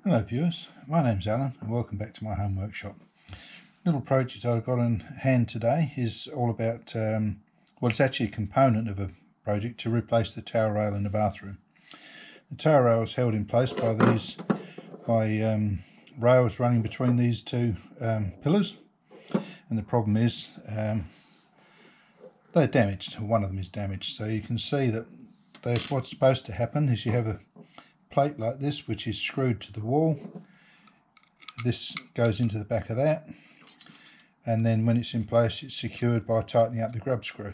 Hello viewers, my name's Alan and welcome back to my home workshop. Little project I've got on hand today is all about, well, it's actually a component of a project to replace the towel rail in the bathroom. The towel rail is held in place by rails running between these two pillars, and the problem is they're damaged. One of them is damaged, so you can see that what's supposed to happen is you have a plate like this which is screwed to the wall. This goes into the back of that, and then when it's in place it's secured by tightening up the grub screw.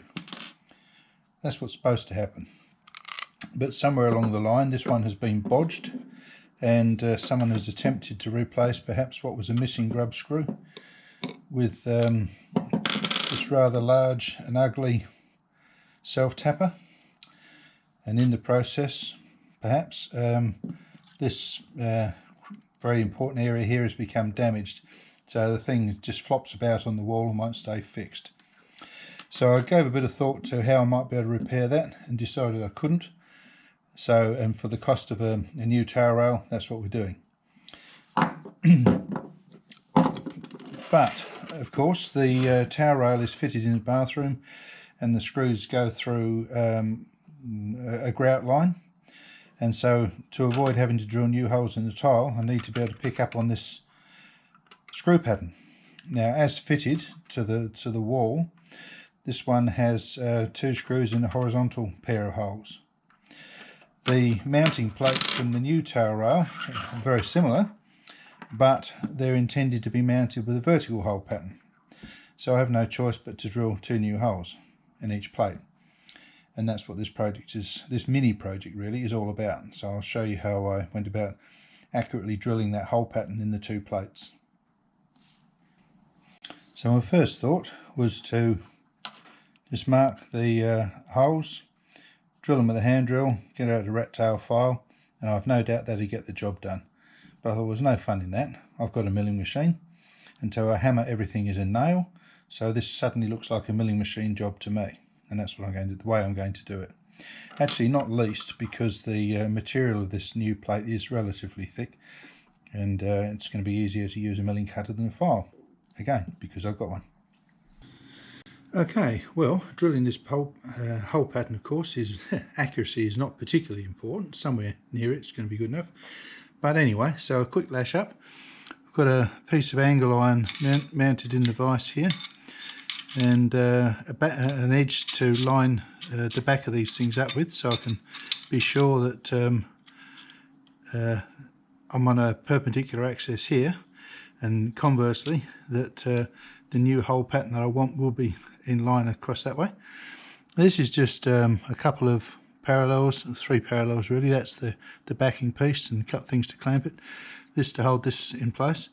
That's what's supposed to happen, but somewhere along the line this one has been bodged, and someone has attempted to replace perhaps what was a missing grub screw with this rather large and ugly self-tapper, and in the process perhaps this very important area here has become damaged, so the thing just flops about on the wall and won't stay fixed. So I gave a bit of thought to how I might be able to repair that and decided I couldn't. So, and for the cost of a new towel rail, that's what we're doing. But of course the towel rail is fitted in the bathroom and the screws go through a grout line. And so to avoid having to drill new holes in the tile, I need to be able to pick up on this screw pattern. Now, as fitted to the wall, this one has two screws in a horizontal pair of holes. The mounting plates from the new towel rail are very similar, but they're intended to be mounted with a vertical hole pattern. So I have no choice but to drill two new holes in each plate. And that's what this project is, this mini project really is all about. So I'll show you how I went about accurately drilling that hole pattern in the two plates. So my first thought was to just mark the holes, drill them with a hand drill, get out a rat tail file, and I've no doubt that'll get the job done. But I thought there was no fun in that. I've got a milling machine, and so a hammer everything is a nail, so this suddenly looks like a milling machine job to me. And that's what the way I'm going to do it. Actually, not least because the material of this new plate is relatively thick, and it's going to be easier to use a milling cutter than a file. Again, because I've got one. Okay, well, drilling this hole pattern, of course, is accuracy is not particularly important. Somewhere near it's going to be good enough. But anyway, so a quick lash up. I've got a piece of angle iron mounted in the vise here, and an edge to line the back of these things up with, so I can be sure that I'm on a perpendicular axis here, and conversely that the new hole pattern that I want will be in line across that way. This is just a couple of parallels, three parallels really. That's the backing piece, and a couple of things to clamp it, this to hold this in place.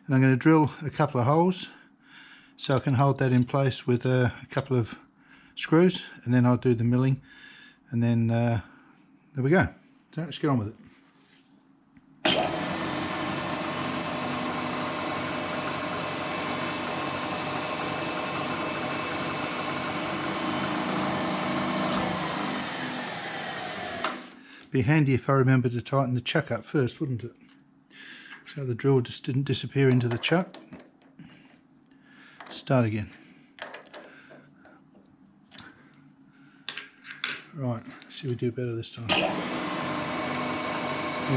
And I'm going to drill a couple of holes so I can hold that in place with a couple of screws, and then I'll do the milling, and then there we go. So let's get on with it. Be handy if I remember to tighten the chuck up first, wouldn't it? So the drill just didn't disappear into the chuck. Start again. Right, let's see if we do better this time. There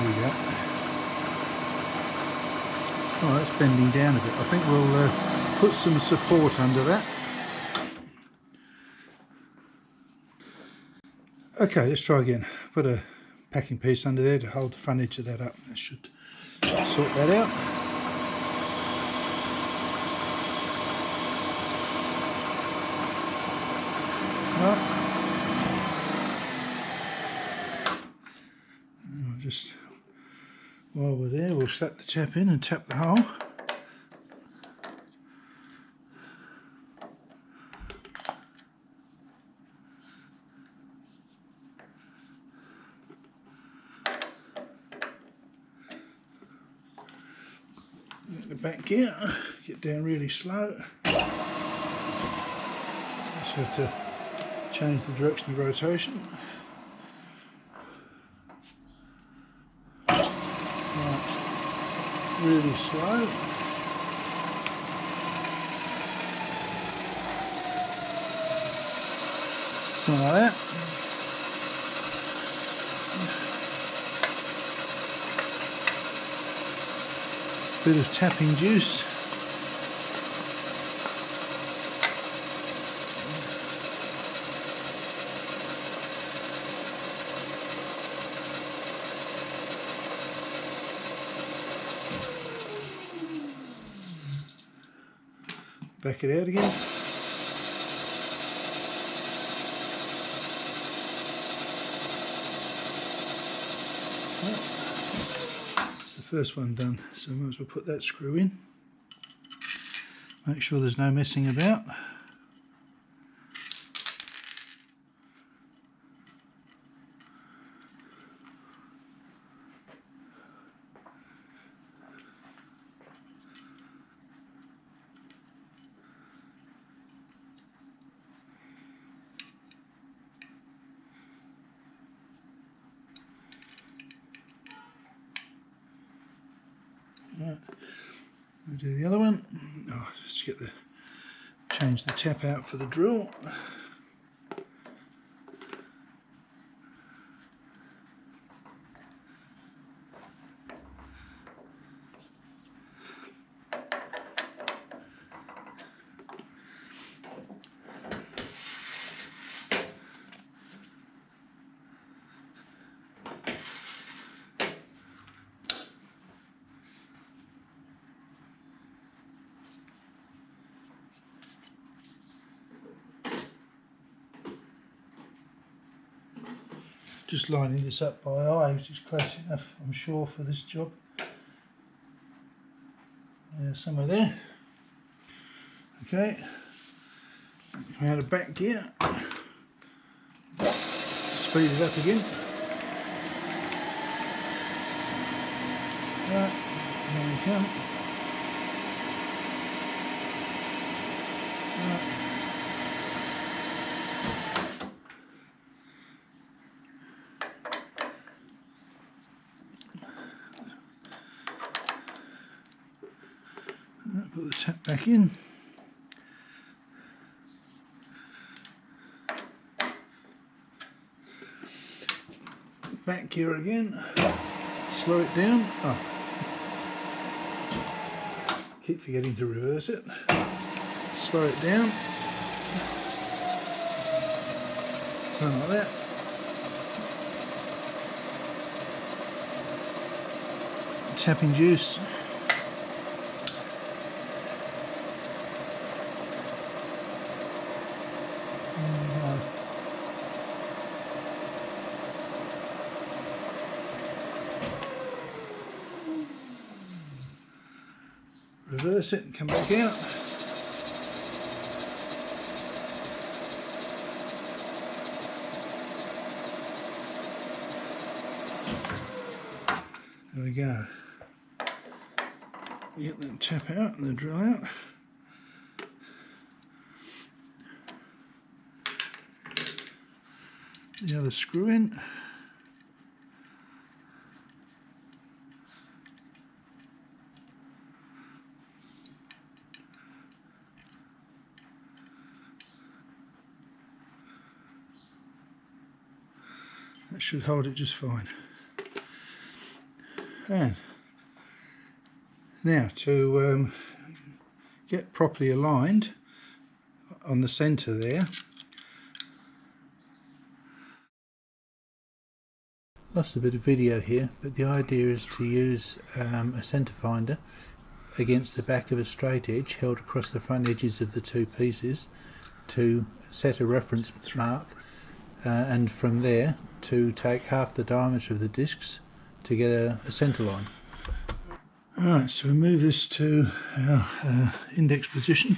we go. Oh, that's bending down a bit. I think we'll put some support under that. Okay, let's try again. Put a packing piece under there to hold the front edge of that up. That should sort that out. Just while we're there, we'll slap the tap in and tap the hole. Get the back gear, get down really slow. Just have to change the direction of rotation. Right. really slow. Something like that. Bit of tapping juice. Back it out again. That's the first one done, so we might as well put that screw in. Make sure there's no messing about. Right. We'll do the other one. Oh, just get the change the tap out for the drill. Just lining this up by eye, which is close enough, I'm sure, for this job. Yeah, somewhere there. Okay. Come out of back gear. Speed it up again. Right, here we come. Right. Put the tap back in. Back gear again. Slow it down. Oh. Keep forgetting to reverse it. Slow it down. Something like that. Tapping juice. Reverse it and come back out. There we go. Get that tap out and the drill out. The other screw in. That should hold it just fine. And now to get properly aligned on the centre there. Lost a bit of video here, but the idea is to use a centre finder against the back of a straight edge held across the front edges of the two pieces to set a reference mark, and from there to take half the diameter of the discs to get a centre line. Alright, so we move this to our index position.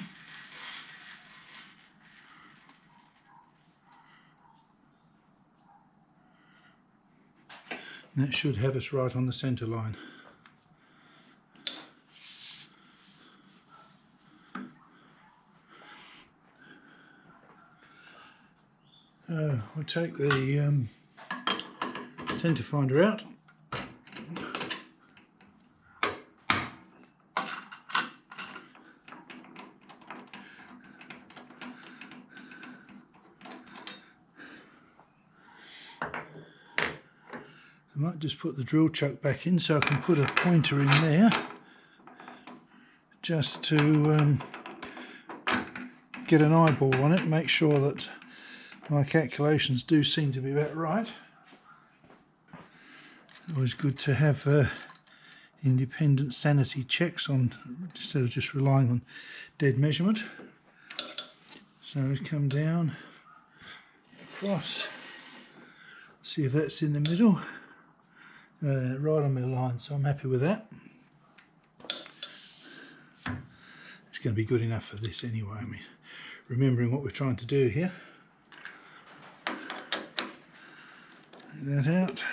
And that should have us right on the centre line. We'll take the centre finder out. I might just put the drill chuck back in so I can put a pointer in there just to get an eyeball on it, make sure that my calculations do seem to be about right. Always good to have independent sanity checks on instead of just relying on dead measurement. So come down, across, see if that's in the middle. Right on my line, so I'm happy with that. It's going to be good enough for this anyway. I mean, remembering what we're trying to do here. Get that out.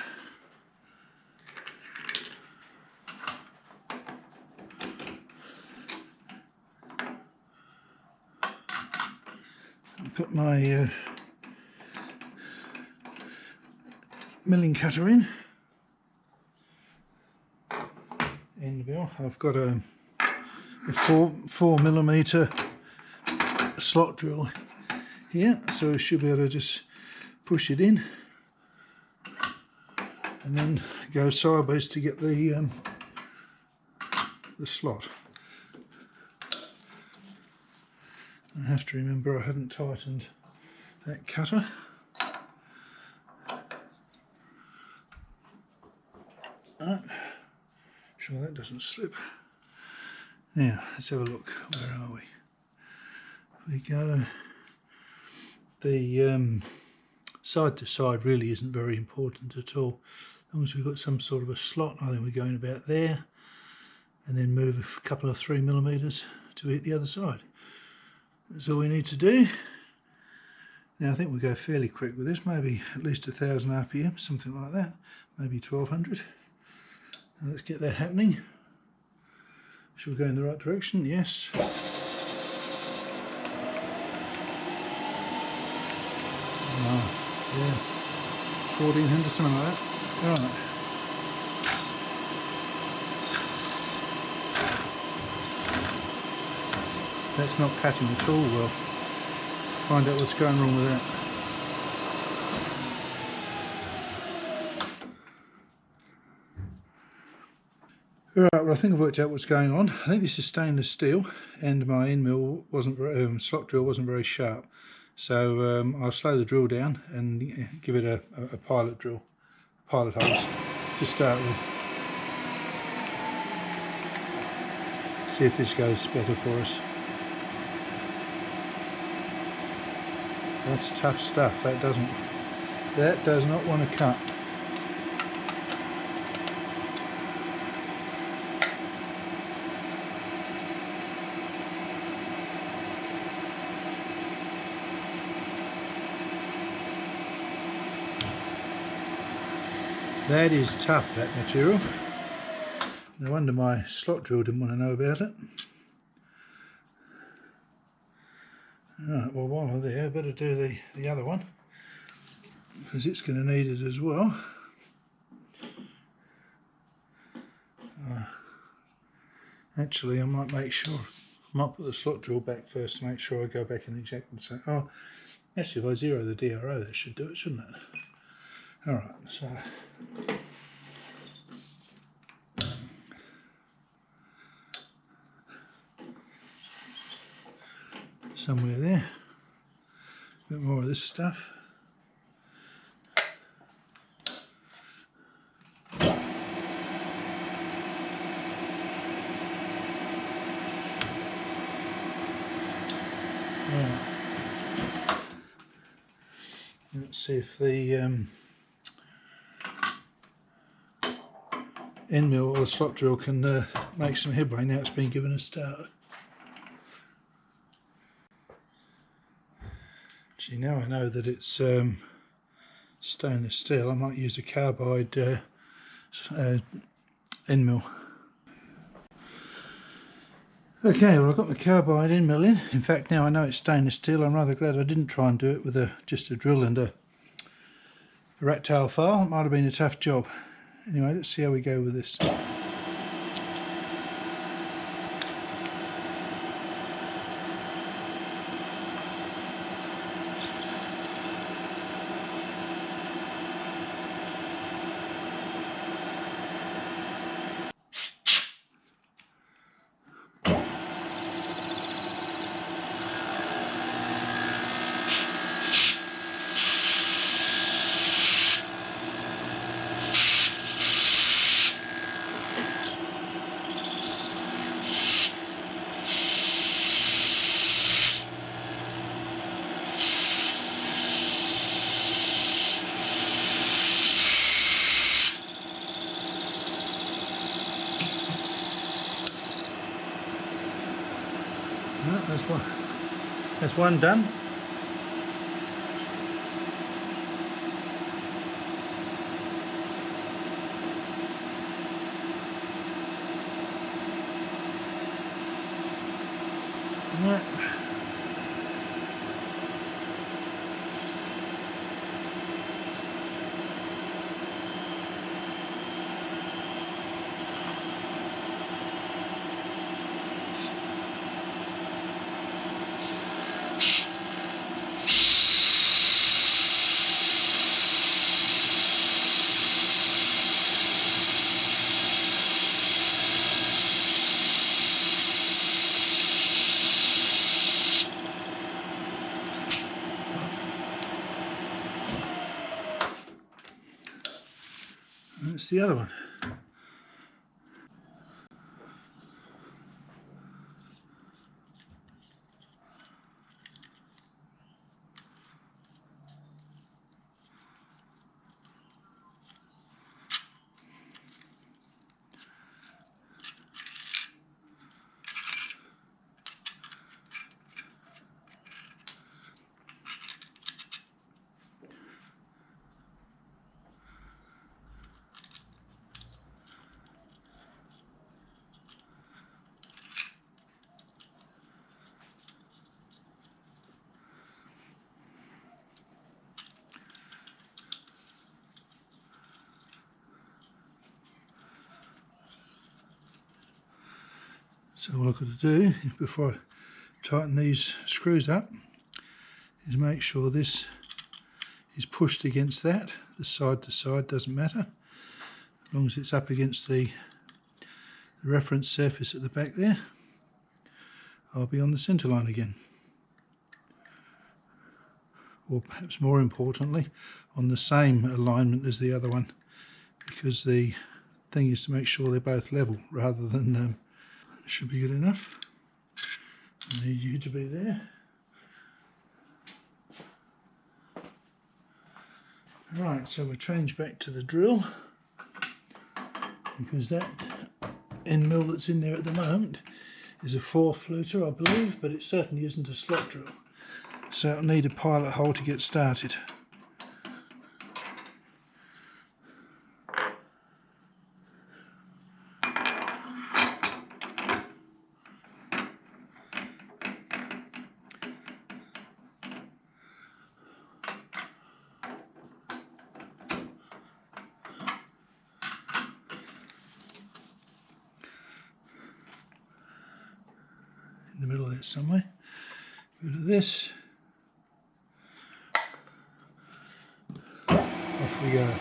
And put my milling cutter in. End mill. I've got a 4mm slot drill here, so I should be able to just push it in and then go sideways to get the slot. I have to remember I haven't tightened that cutter. Right. Sure that doesn't slip. Now let's have a look. Where are we? We go. The side to side really isn't very important at all. As long as we've got some sort of a slot, I think we're going about there, and then move a couple of 3mm to hit the other side. That's all we need to do. Now I think we'll go fairly quick with this, maybe at least 1000 RPM, something like that, maybe 1200. Now let's get that happening. Should we go in the right direction? Yes. Oh, yeah, 1400, something like that. Right. That's not cutting at all well. Find out what's going wrong with that. Right, well I think I've worked out what's going on. I think this is stainless steel and my end mill wasn't very, slot drill wasn't very sharp. So I'll slow the drill down and give it a pilot drill, pilot holes to start with. See if this goes better for us. That's tough stuff. That does not want to cut. That is tough, that material. No wonder my slot drill didn't want to know about it. Right, well while I'm there I better do the other one, because it's going to need it as well. Actually I might make sure, I might put the slot drill back first to make sure I go back and inject and say, oh, actually if I zero the DRO that should do it, shouldn't it? Alright, so somewhere there, a bit more of this stuff. Right. Let's see if the end mill or slot drill can make some headway now it's been given a start. Actually, now I know that it's stainless steel, I might use a carbide end mill. Okay, well I've got my carbide end mill in. In fact, now I know it's stainless steel, I'm rather glad I didn't try and do it with just a drill and a rat tail file. It might have been a tough job. Anyway, let's see how we go with this. That's one done. Right. That's the other one. So all I've got to do before I tighten these screws up is make sure this is pushed against that. The side to side doesn't matter, as long as it's up against the reference surface at the back there. I'll be on the centre line again, or perhaps more importantly on the same alignment as the other one, because the thing is to make sure they're both level rather than should be good enough. I need you to be there. Right, so we'll change back to the drill, because that end mill that's in there at the moment is a 4-fluter, I believe, but it certainly isn't a slot drill. So it'll need a pilot hole to get started. In the middle there somewhere. Bit of this. Off we go.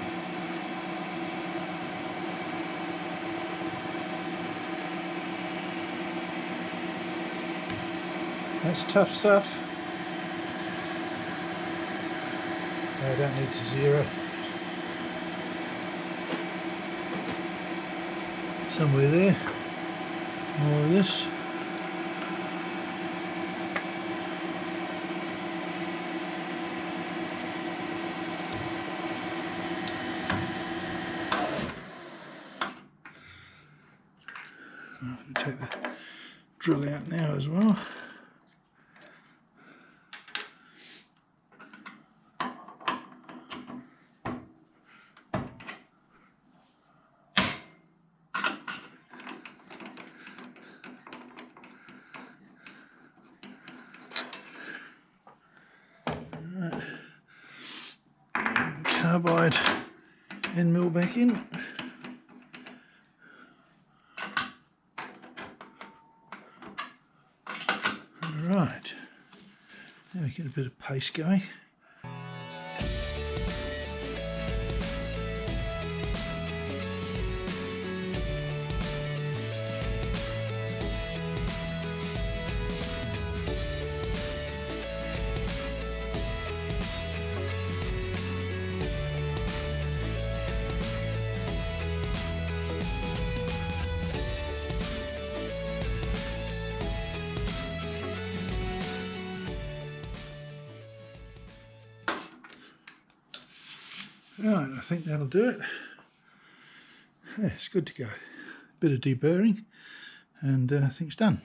That's tough stuff. I don't need to zero. Somewhere there. More of this. I can take the drill out now as well. Carbide end mill back in. Right, now we get a bit of paste going. Right, I think that'll do it. Yeah, it's good to go. Bit of deburring and I think it's done.